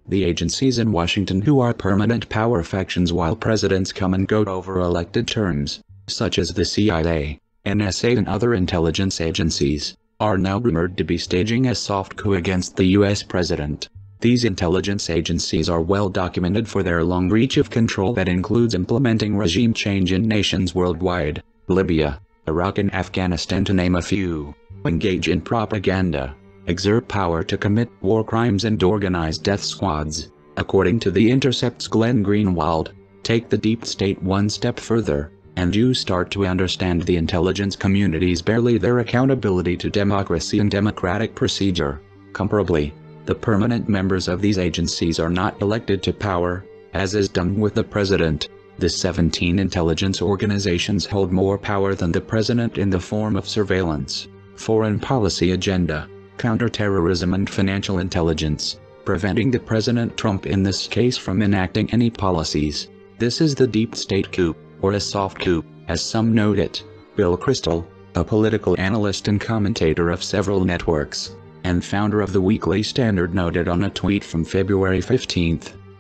The agencies in Washington who are permanent power factions while presidents come and go over elected terms, such as the CIA, NSA and other intelligence agencies, are now rumored to be staging a soft coup against the US president. These intelligence agencies are well documented for their long reach of control that includes implementing regime change in nations worldwide, Libya, Iraq and Afghanistan to name a few, engage in propaganda, exert power to commit war crimes and organize death squads. According to The Intercept's Glenn Greenwald, take the deep state one step further, and you start to understand the intelligence community's barely their accountability to democracy and democratic procedure. Comparably, the permanent members of these agencies are not elected to power, as is done with the president. The 17 intelligence organizations hold more power than the president in the form of surveillance, foreign policy agenda, counterterrorism and financial intelligence, preventing the President Trump in this case from enacting any policies. This is the deep state coup, or a soft coup, as some note it. Bill Kristol, a political analyst and commentator of several networks, and founder of the Weekly Standard, noted on a tweet from February 15,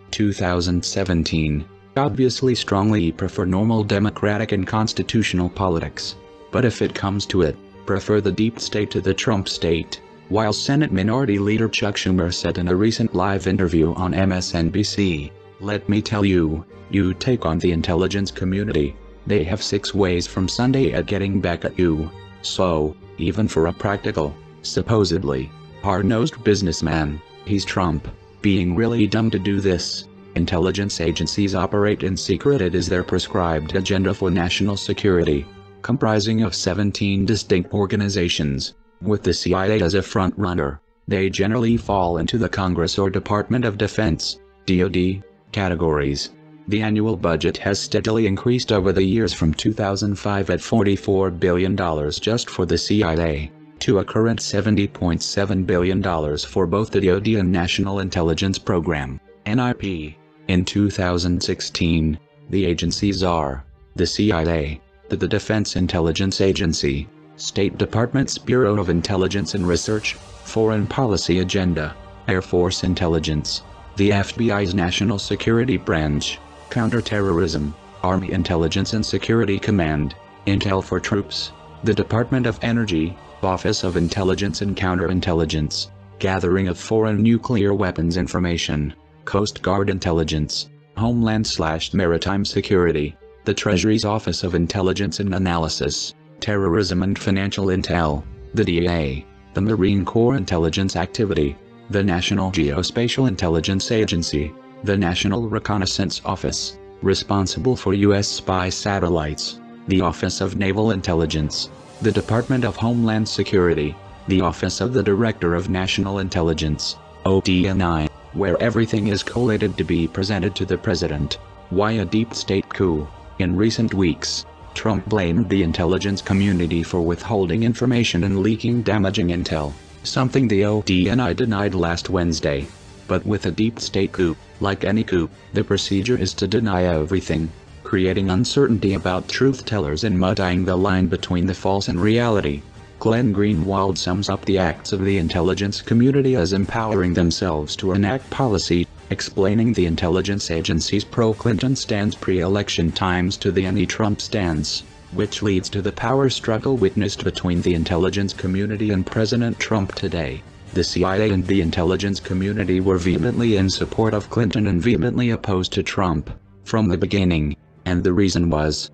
2017, obviously strongly prefer normal democratic and constitutional politics, but if it comes to it, prefer the deep state to the Trump state. While Senate Minority Leader Chuck Schumer said in a recent live interview on MSNBC, "Let me tell you, you take on the intelligence community, they have 6 ways from Sunday at getting back at you. So, even for a practical, supposedly, hard-nosed businessman, he's Trump, being really dumb to do this." Intelligence agencies operate in secret. It is their prescribed agenda for national security, comprising of 17 distinct organizations. With the CIA as a front-runner, they generally fall into the Congress or Department of Defense, DoD, categories. The annual budget has steadily increased over the years from 2005 at $44 billion just for the CIA, to a current $70.7 billion for both the DoD and National Intelligence Program, NIP. In 2016, the agencies are the CIA, the Defense Intelligence Agency, State Department's Bureau of Intelligence and Research, Foreign Policy Agenda, Air Force Intelligence, the FBI's National Security Branch, Counterterrorism, Army Intelligence and Security Command, Intel for Troops, the Department of Energy, Office of Intelligence and Counterintelligence, Gathering of Foreign Nuclear Weapons Information, Coast Guard Intelligence, Homeland/Maritime Security, the Treasury's Office of Intelligence and Analysis, Terrorism and Financial Intel, the DEA, the Marine Corps Intelligence Activity, the National Geospatial Intelligence Agency, the National Reconnaissance Office, responsible for U.S. spy satellites, the Office of Naval Intelligence, the Department of Homeland Security, the Office of the Director of National Intelligence, ODNI, where everything is collated to be presented to the president. Why a deep state coup? In recent weeks, Trump blamed the intelligence community for withholding information and leaking damaging intel, something the ODNI denied last Wednesday. But with a deep state coup, like any coup, the procedure is to deny everything, creating uncertainty about truth-tellers and muddying the line between the false and reality. Glenn Greenwald sums up the acts of the intelligence community as empowering themselves to enact policy, explaining the intelligence agency's pro-Clinton stance pre-election times to the anti-Trump stance, which leads to the power struggle witnessed between the intelligence community and President Trump today. The CIA and the intelligence community were vehemently in support of Clinton and vehemently opposed to Trump, from the beginning, and the reason was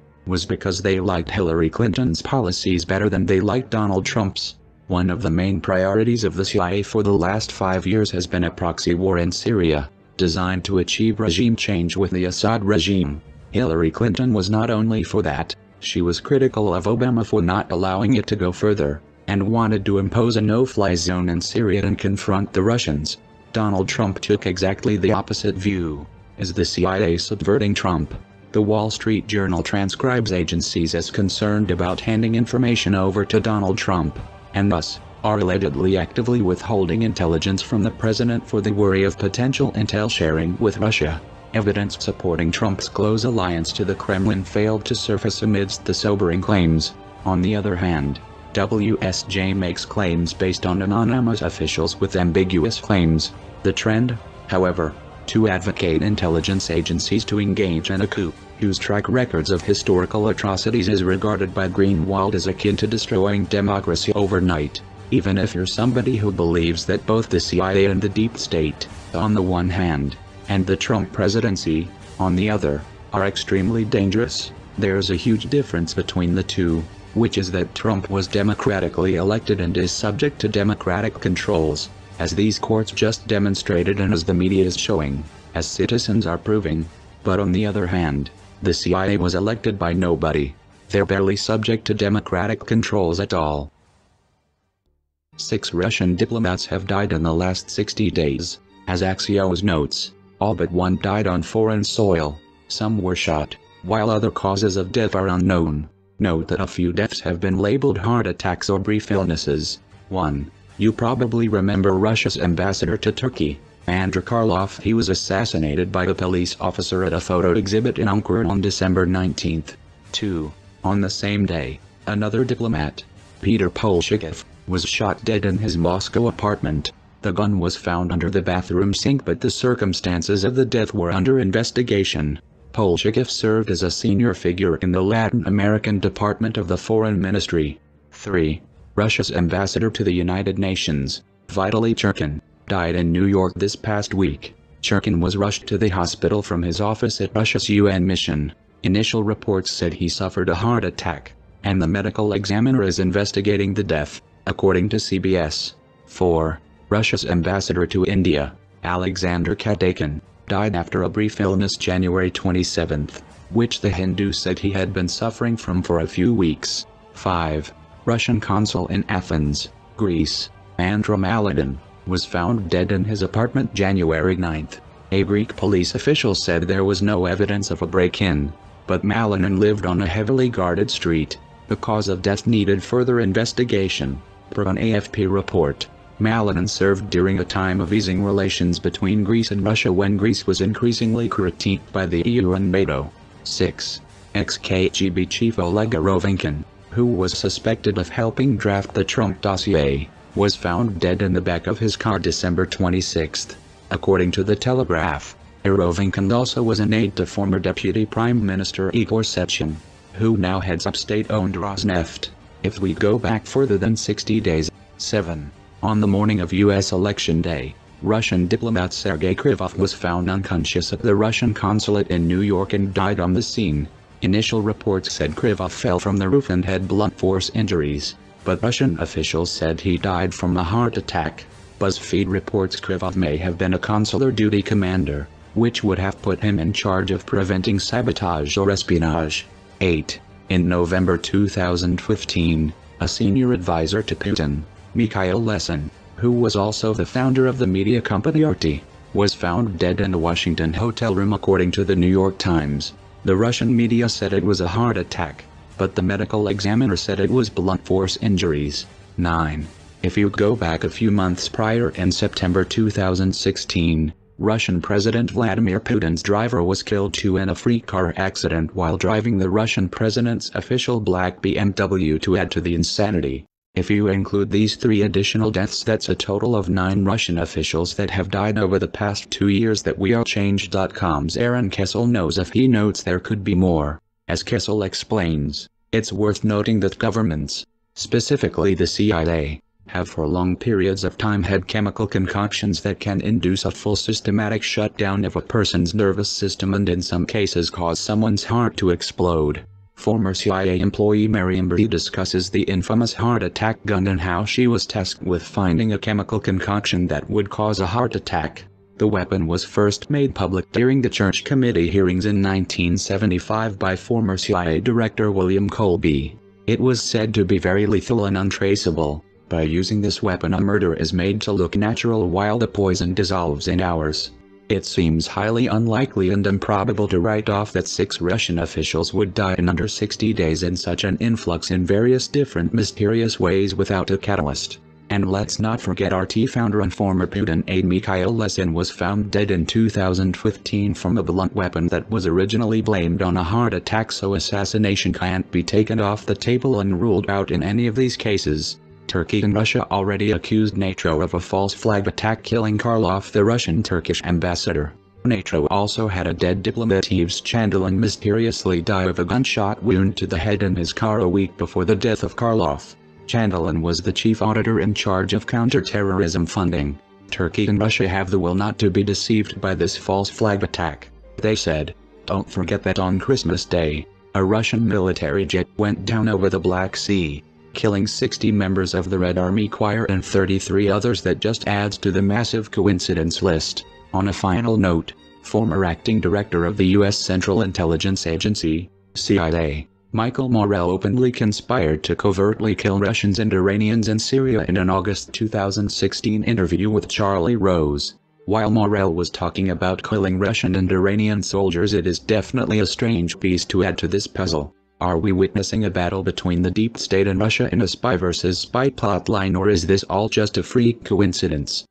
because they liked Hillary Clinton's policies better than they liked Donald Trump's. One of the main priorities of the CIA for the last 5 years has been a proxy war in Syria, designed to achieve regime change with the Assad regime. Hillary Clinton was not only for that, she was critical of Obama for not allowing it to go further, and wanted to impose a no-fly zone in Syria and confront the Russians. Donald Trump took exactly the opposite view. Is the CIA subverting Trump? The Wall Street Journal transcribes agencies as concerned about handing information over to Donald Trump, and thus, are allegedly actively withholding intelligence from the president for the worry of potential intel sharing with Russia. Evidence supporting Trump's close alliance to the Kremlin failed to surface amidst the sobering claims. On the other hand, WSJ makes claims based on anonymous officials with ambiguous claims. The trend, however, to advocate intelligence agencies to engage in a coup, whose track records of historical atrocities is regarded by Greenwald as akin to destroying democracy overnight. Even if you're somebody who believes that both the CIA and the deep state, on the one hand, and the Trump presidency, on the other, are extremely dangerous, there's a huge difference between the two, which is that Trump was democratically elected and is subject to democratic controls, as these courts just demonstrated and as the media is showing, as citizens are proving. But on the other hand, the CIA was elected by nobody. They're barely subject to democratic controls at all. 6 Russian diplomats have died in the last 60 days. As Axios notes, all but one died on foreign soil. Some were shot, while other causes of death are unknown. Note that a few deaths have been labeled heart attacks or brief illnesses. 1. You probably remember Russia's ambassador to Turkey, Andrei Karlov. He was assassinated by a police officer at a photo exhibit in Ankara on December 19. 2. On the same day, another diplomat, Peter Polshikov, was shot dead in his Moscow apartment. The gun was found under the bathroom sink, but the circumstances of the death were under investigation. Polshikov served as a senior figure in the Latin American Department of the Foreign Ministry. 3. Russia's ambassador to the United Nations, Vitaly Churkin, died in New York this past week. Churkin was rushed to the hospital from his office at Russia's UN mission. Initial reports said he suffered a heart attack, and the medical examiner is investigating the death, according to CBS. 4. Russia's ambassador to India, Alexander Katakin, died after a brief illness January 27, which the Hindu said he had been suffering from for a few weeks. 5. Russian consul in Athens, Greece, Andrew Maladin, was found dead in his apartment January 9. A Greek police official said there was no evidence of a break-in, but Maladin lived on a heavily guarded street. The cause of death needed further investigation. Per an AFP report, Maladin served during a time of easing relations between Greece and Russia when Greece was increasingly critiqued by the EU and NATO. 6. Ex-KGB chief Oleg Arovinkin, who was suspected of helping draft the Trump dossier, was found dead in the back of his car December 26. According to The Telegraph, Arovinkin also was an aide to former Deputy Prime Minister Igor Sechin, who now heads up state-owned Rosneft. If we go back further than 60 days. 7. On the morning of U.S. Election Day, Russian diplomat Sergei Krivov was found unconscious at the Russian consulate in New York and died on the scene. Initial reports said Krivov fell from the roof and had blunt force injuries, but Russian officials said he died from a heart attack. BuzzFeed reports Krivov may have been a consular duty commander, which would have put him in charge of preventing sabotage or espionage. 8. In November 2015, a senior advisor to Putin, Mikhail Lesin, who was also the founder of the media company RT, was found dead in a Washington hotel room according to the New York Times. The Russian media said it was a heart attack, but the medical examiner said it was blunt force injuries. 9. If you go back a few months prior in September 2016, Russian President Vladimir Putin's driver was killed too in a freak car accident while driving the Russian president's official black BMW. To add to the insanity, if you include these 3 additional deaths, that's a total of 9 Russian officials that have died over the past 2 years. That WeAreChange.com's Aaron Kessel knows if he notes there could be more. As Kessel explains, it's worth noting that governments, specifically the CIA, have for long periods of time had chemical concoctions that can induce a full systematic shutdown of a person's nervous system and in some cases cause someone's heart to explode. Former CIA employee Mary Embry discusses the infamous heart attack gun and how she was tasked with finding a chemical concoction that would cause a heart attack. The weapon was first made public during the Church Committee hearings in 1975 by former CIA Director William Colby. It was said to be very lethal and untraceable. By using this weapon, a murder is made to look natural while the poison dissolves in hours. It seems highly unlikely and improbable to write off that 6 Russian officials would die in under 60 days in such an influx in various different mysterious ways without a catalyst. And let's not forget RT founder and former Putin aide Mikhail Lesin was found dead in 2015 from a blunt weapon that was originally blamed on a heart attack, so assassination can't be taken off the table and ruled out in any of these cases. Turkey and Russia already accused NATO of a false flag attack killing Karlov, the Russian-Turkish ambassador. NATO also had a dead diplomat. Yves Chandelin mysteriously died of a gunshot wound to the head in his car a week before the death of Karlov. Chandelin was the chief auditor in charge of counter-terrorism funding. Turkey and Russia have the will not to be deceived by this false flag attack. They said, "Don't forget that on Christmas Day, a Russian military jet went down over the Black Sea, killing 60 members of the Red Army Choir and 33 others." That just adds to the massive coincidence list. On a final note, former acting director of the U.S. Central Intelligence Agency, CIA, Michael Morell openly conspired to covertly kill Russians and Iranians in Syria in an August 2016 interview with Charlie Rose. While Morell was talking about killing Russian and Iranian soldiers, it is definitely a strange piece to add to this puzzle. Are we witnessing a battle between the deep state and Russia in a spy versus spy plotline, or is this all just a freak coincidence?